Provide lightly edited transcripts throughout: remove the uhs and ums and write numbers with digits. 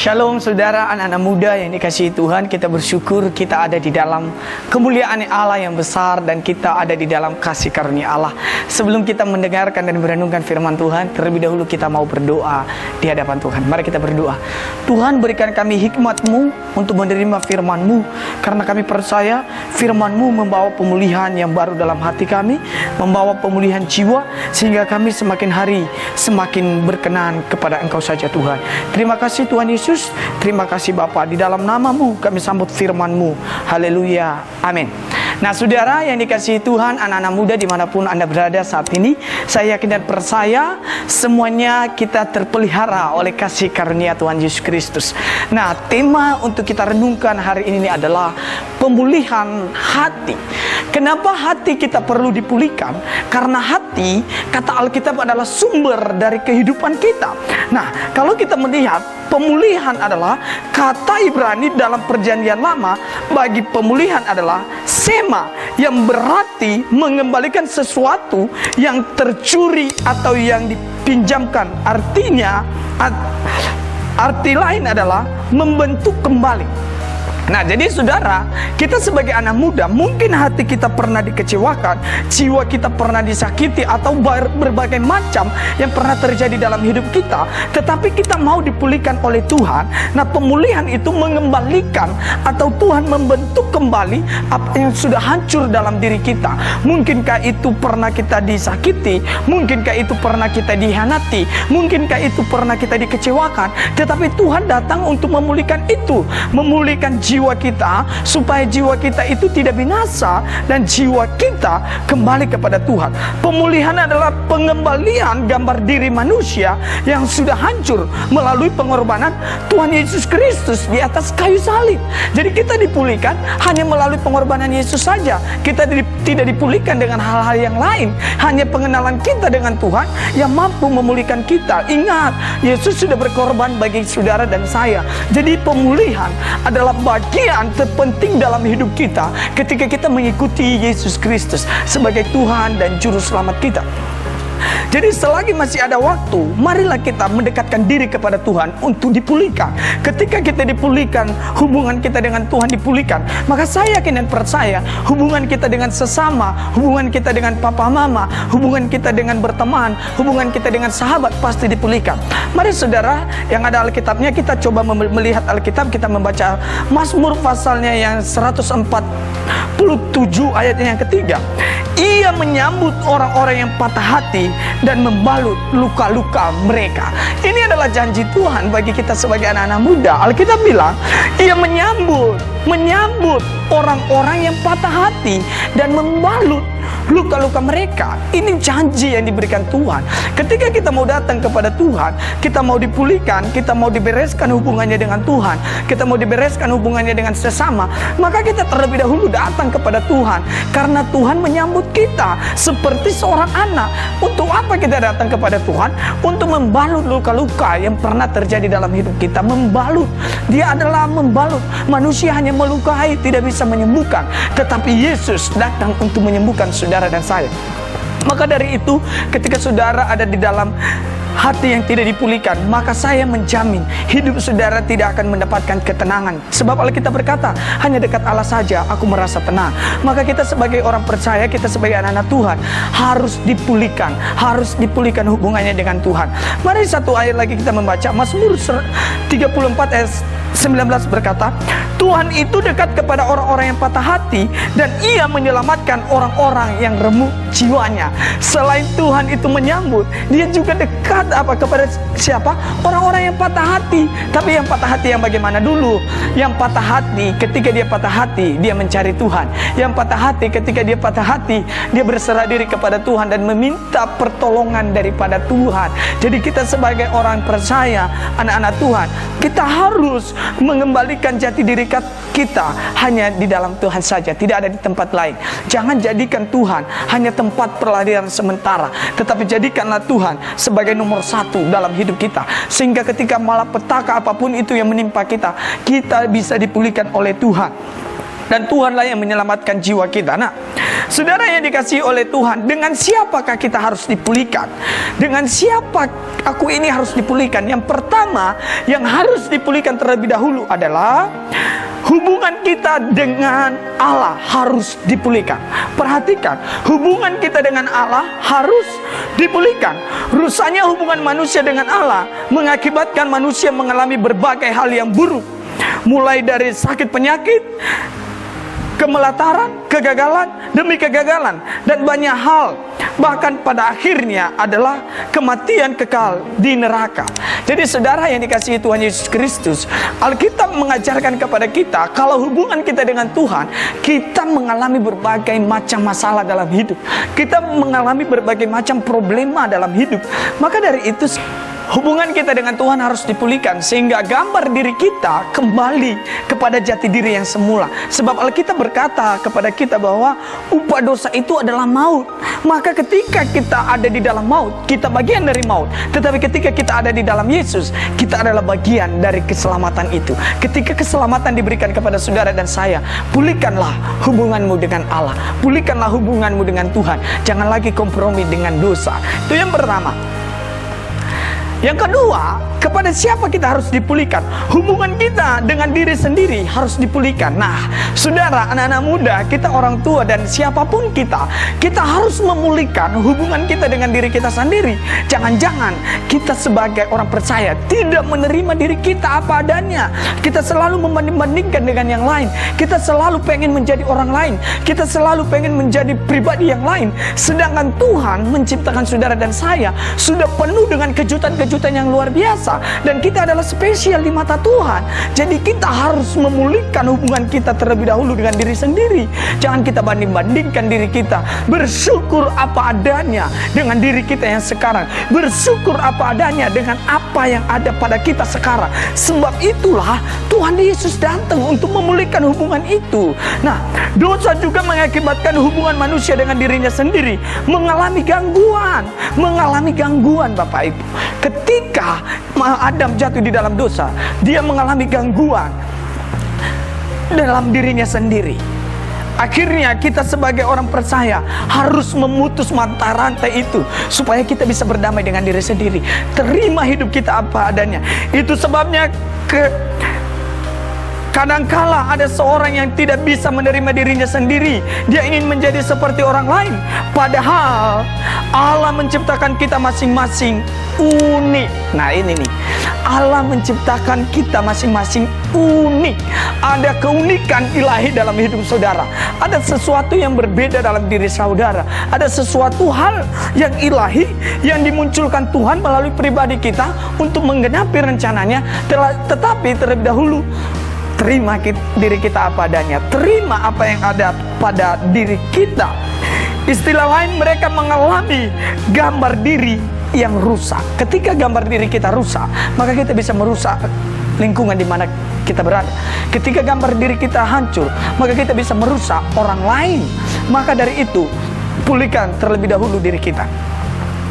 Shalom saudara, anak-anak muda yang dikasihi Tuhan. Kita bersyukur kita ada di dalam kemuliaan Allah yang besar, dan kita ada di dalam kasih karunia Allah. Sebelum kita mendengarkan dan merenungkan firman Tuhan, terlebih dahulu kita mau berdoa di hadapan Tuhan. Mari kita berdoa. Tuhan, berikan kami hikmat-Mu untuk menerima firman-Mu, karena kami percaya firman-Mu membawa pemulihan yang baru dalam hati kami, membawa pemulihan jiwa, sehingga kami semakin hari semakin berkenan kepada Engkau saja Tuhan. Terima kasih Tuhan Yesus, terima kasih Bapa. Di dalam nama-Mu kami sambut firman-Mu. Haleluya, amin. Nah saudara yang dikasihi Tuhan, anak-anak muda dimanapun Anda berada saat ini, saya yakin dan percaya semuanya kita terpelihara oleh kasih karunia Tuhan Yesus Kristus. Nah, tema untuk kita renungkan hari ini adalah pemulihan hati. Kenapa hati kita perlu dipulihkan? Karena hati, kata Alkitab, adalah sumber dari kehidupan kita. Nah, kalau kita melihat pemulihan adalah kata Ibrani dalam perjanjian lama, bagi pemulihan adalah sema, yang berarti mengembalikan sesuatu yang tercuri atau yang dipinjamkan. Artinya, arti lain adalah membentuk kembali. Nah, jadi saudara, kita sebagai anak muda, mungkin hati kita pernah dikecewakan, jiwa kita pernah disakiti, atau berbagai macam yang pernah terjadi dalam hidup kita, tetapi kita mau dipulihkan oleh Tuhan. Nah, pemulihan itu mengembalikan atau Tuhan membentuk kembali apa yang sudah hancur dalam diri kita. Mungkinkah itu pernah kita disakiti, mungkinkah itu pernah kita dihianati, mungkinkah itu pernah kita dikecewakan, tetapi Tuhan datang untuk memulihkan itu, memulihkan jiwa kita, supaya jiwa kita itu tidak binasa dan jiwa kita kembali kepada Tuhan. Pemulihan adalah pengembalian gambar diri manusia yang sudah hancur melalui pengorbanan Tuhan Yesus Kristus di atas kayu salib. Jadi kita dipulihkan hanya melalui pengorbanan Yesus saja. Kita tidak dipulihkan dengan hal-hal yang lain. Hanya pengenalan kita dengan Tuhan yang mampu memulihkan kita. Ingat, Yesus sudah berkorban bagi saudara dan saya. Jadi pemulihan adalah bagian terpenting dalam hidup kita ketika kita mengikuti Yesus Kristus sebagai Tuhan dan Juru Selamat kita. Jadi selagi masih ada waktu, marilah kita mendekatkan diri kepada Tuhan untuk dipulihkan. Ketika kita dipulihkan, hubungan kita dengan Tuhan dipulihkan, maka saya yakin dan percaya hubungan kita dengan sesama, hubungan kita dengan papa mama, hubungan kita dengan berteman, hubungan kita dengan sahabat pasti dipulihkan. Mari saudara yang ada Alkitabnya, kita coba melihat Alkitab. Kita membaca Mazmur pasalnya yang 147 ayatnya yang ketiga. Ia menyambut orang-orang yang patah hati dan membalut luka-luka mereka. Ini adalah janji Tuhan bagi kita sebagai anak-anak muda. Alkitab bilang, ia menyambut orang-orang yang patah hati dan membalut luka-luka mereka. Ini janji yang diberikan Tuhan. Ketika kita mau datang kepada Tuhan, kita mau dipulihkan, kita mau dibereskan hubungannya dengan Tuhan, kita mau dibereskan hubungannya dengan sesama, maka kita terlebih dahulu datang kepada Tuhan, karena Tuhan menyambut kita seperti seorang anak. Untuk apa kita datang kepada Tuhan? Untuk membalut luka-luka yang pernah terjadi dalam hidup kita. Membalut, dia adalah membalut. Manusia hanya melukai, tidak bisa menyembuhkan, tetapi Yesus datang untuk menyembuhkan saudara dan saya. Maka dari itu, ketika saudara ada di dalam hati yang tidak dipulihkan, maka saya menjamin hidup saudara tidak akan mendapatkan ketenangan. Sebab Alkitab berkata, hanya dekat Allah saja aku merasa tenang. Maka kita sebagai orang percaya, kita sebagai anak-anak Tuhan harus dipulihkan hubungannya dengan Tuhan. Mari satu ayat lagi kita membaca. Mazmur 34 ayat 19 berkata, Tuhan itu dekat kepada orang-orang yang patah hati, dan ia menyelamatkan orang-orang yang remuk jiwanya. Selain Tuhan itu menyambut, dia juga dekat kepada siapa? Orang-orang yang patah hati. Tapi yang patah hati yang bagaimana dulu? Yang patah hati, ketika dia patah hati, dia mencari Tuhan. Yang patah hati, ketika dia patah hati, dia berserah diri kepada Tuhan dan meminta pertolongan daripada Tuhan. Jadi kita sebagai orang percaya, anak-anak Tuhan, kita harus mengembalikan jati diri kita hanya di dalam Tuhan saja, tidak ada di tempat lain. Jangan jadikan Tuhan hanya tempat pelarian sementara, tetapi jadikanlah Tuhan sebagai nomor satu dalam hidup kita, sehingga ketika malapetaka apapun itu yang menimpa kita, kita bisa dipulihkan oleh Tuhan. Dan Tuhanlah yang menyelamatkan jiwa kita. Nah, Saudara yang dikasihi oleh Tuhan, dengan siapakah kita harus dipulihkan? Dengan siapa aku ini harus dipulihkan? Yang pertama yang harus dipulihkan terlebih dahulu adalah hubungan kita dengan Allah harus dipulihkan. Perhatikan, hubungan kita dengan Allah harus dipulihkan. Rusaknya hubungan manusia dengan Allah mengakibatkan manusia mengalami berbagai hal yang buruk, mulai dari sakit penyakit, kemelataran, kegagalan demi kegagalan, dan banyak hal. Bahkan pada akhirnya adalah kematian kekal di neraka. Jadi saudara yang dikasihi Tuhan Yesus Kristus, Alkitab mengajarkan kepada kita kalau hubungan kita dengan Tuhan, kita mengalami berbagai macam masalah dalam hidup, kita mengalami berbagai macam problema dalam hidup. Maka dari itu hubungan kita dengan Tuhan harus dipulihkan, sehingga gambar diri kita kembali kepada jati diri yang semula. Sebab Alkitab berkata kepada kita bahwa upah dosa itu adalah maut. Maka ketika kita ada di dalam maut, kita bagian dari maut. Tetapi ketika kita ada di dalam Yesus, kita adalah bagian dari keselamatan itu. Ketika keselamatan diberikan kepada saudara dan saya, pulihkanlah hubunganmu dengan Allah, pulihkanlah hubunganmu dengan Tuhan. Jangan lagi kompromi dengan dosa. Itu yang pertama. Yang kedua, kepada siapa kita harus dipulihkan? Hubungan kita dengan diri sendiri harus dipulihkan. Nah, saudara, anak-anak muda, kita orang tua dan siapapun kita harus memulihkan hubungan kita dengan diri kita sendiri. Jangan-jangan kita sebagai orang percaya tidak menerima diri kita apa adanya. Kita selalu membanding-bandingkan dengan yang lain. Kita selalu pengen menjadi orang lain. Kita selalu pengen menjadi pribadi yang lain. Sedangkan Tuhan menciptakan saudara dan saya sudah penuh dengan kejutan-kejutan yang luar biasa, dan kita adalah spesial di mata Tuhan. Jadi kita harus memulihkan hubungan kita terlebih dahulu dengan diri sendiri. Jangan kita banding-bandingkan diri kita. Bersyukur apa adanya dengan diri kita yang sekarang. Bersyukur apa adanya dengan apa yang ada pada kita sekarang. Sebab itulah Tuhan Yesus datang untuk memulihkan hubungan itu. Nah, dosa juga mengakibatkan hubungan manusia dengan dirinya sendiri mengalami gangguan Bapak Ibu. Ketika Adam jatuh di dalam dosa, dia mengalami gangguan dalam dirinya sendiri. Akhirnya kita sebagai orang percaya harus memutus mata rantai itu, supaya kita bisa berdamai dengan diri sendiri. Terima hidup kita apa adanya. Itu sebabnya kadangkala ada seorang yang tidak bisa menerima dirinya sendiri. Dia ingin menjadi seperti orang lain. Padahal Allah menciptakan kita masing-masing unik. Nah ini nih, Allah menciptakan kita masing-masing unik. Ada keunikan ilahi dalam hidup saudara. Ada sesuatu yang berbeda dalam diri saudara. Ada sesuatu hal yang ilahi yang dimunculkan Tuhan melalui pribadi kita untuk menggenapi rencananya. Tetapi terlebih dahulu, terima diri kita apa adanya. Terima apa yang ada pada diri kita. Istilah lain, mereka mengalami gambar diri yang rusak. Ketika gambar diri kita rusak, maka kita bisa merusak lingkungan di mana kita berada. Ketika gambar diri kita hancur, maka kita bisa merusak orang lain. Maka dari itu, pulihkan terlebih dahulu diri kita.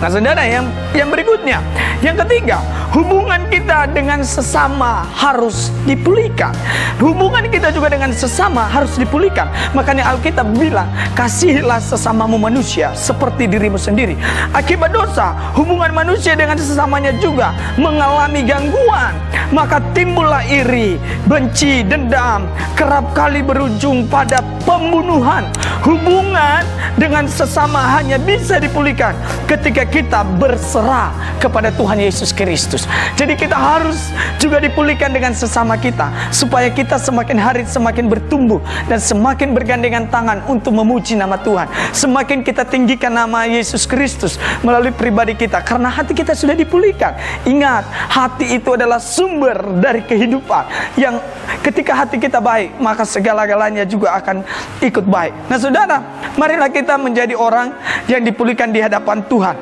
Nah saudara, yang berikutnya, yang ketiga, hubungan kita dengan sesama harus dipulihkan. Hubungan kita juga dengan sesama harus dipulihkan. Makanya Alkitab bilang, kasihilah sesamamu manusia seperti dirimu sendiri. Akibat dosa, hubungan manusia dengan sesamanya juga mengalami gangguan. Maka timbullah iri, benci, dendam, kerap kali berujung pada pembunuhan. Hubungan dengan sesama hanya bisa dipulihkan ketika kita berserah kepada Tuhan Yesus Kristus. Jadi kita harus juga dipulihkan dengan sesama kita, supaya kita semakin hari semakin bertumbuh dan semakin bergandengan tangan untuk memuji nama Tuhan. Semakin kita tinggikan nama Yesus Kristus melalui pribadi kita, karena hati kita sudah dipulihkan. Ingat, hati itu adalah sumber dari kehidupan, yang ketika hati kita baik, maka segala-galanya juga akan ikut baik. Nah saudara, marilah kita menjadi orang yang dipulihkan di hadapan Tuhan.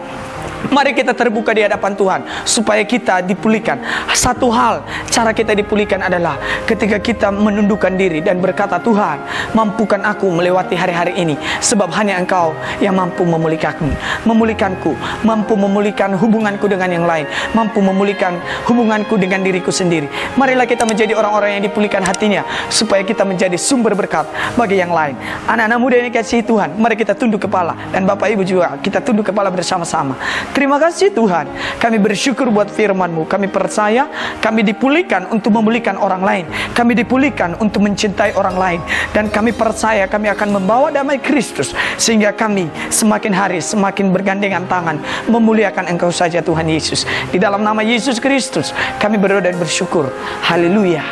Mari kita terbuka di hadapan Tuhan supaya kita dipulihkan. Satu hal, cara kita dipulihkan adalah ketika kita menundukkan diri dan berkata, Tuhan, mampukan aku melewati hari-hari ini, sebab hanya Engkau yang mampu memulihkanku, mampu memulihkan hubunganku dengan yang lain, mampu memulihkan hubunganku dengan diriku sendiri. Marilah kita menjadi orang-orang yang dipulihkan hatinya, supaya kita menjadi sumber berkat bagi yang lain. Anak-anak muda yang dikasihi Tuhan, mari kita tunduk kepala, dan Bapak Ibu juga kita tunduk kepala bersama-sama. Terima kasih Tuhan, kami bersyukur buat firman-Mu. Kami percaya kami dipulihkan untuk memulihkan orang lain, kami dipulihkan untuk mencintai orang lain, dan kami percaya kami akan membawa damai Kristus, sehingga kami semakin hari semakin bergandengan tangan memuliakan Engkau saja Tuhan Yesus. Di dalam nama Yesus Kristus kami berdoa dan bersyukur. Haleluya,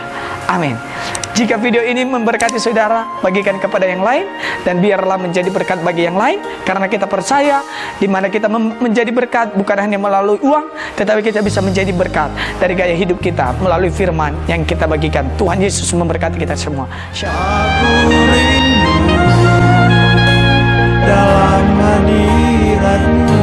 amin. Jika video ini memberkati saudara, bagikan kepada yang lain, dan biarlah menjadi berkat bagi yang lain, karena kita percaya di mana kita menjadi berkat bukan hanya melalui uang, tetapi kita bisa menjadi berkat dari gaya hidup kita melalui firman yang kita bagikan. Tuhan Yesus memberkati kita semua. Aku rindu dalam hadirat-Mu.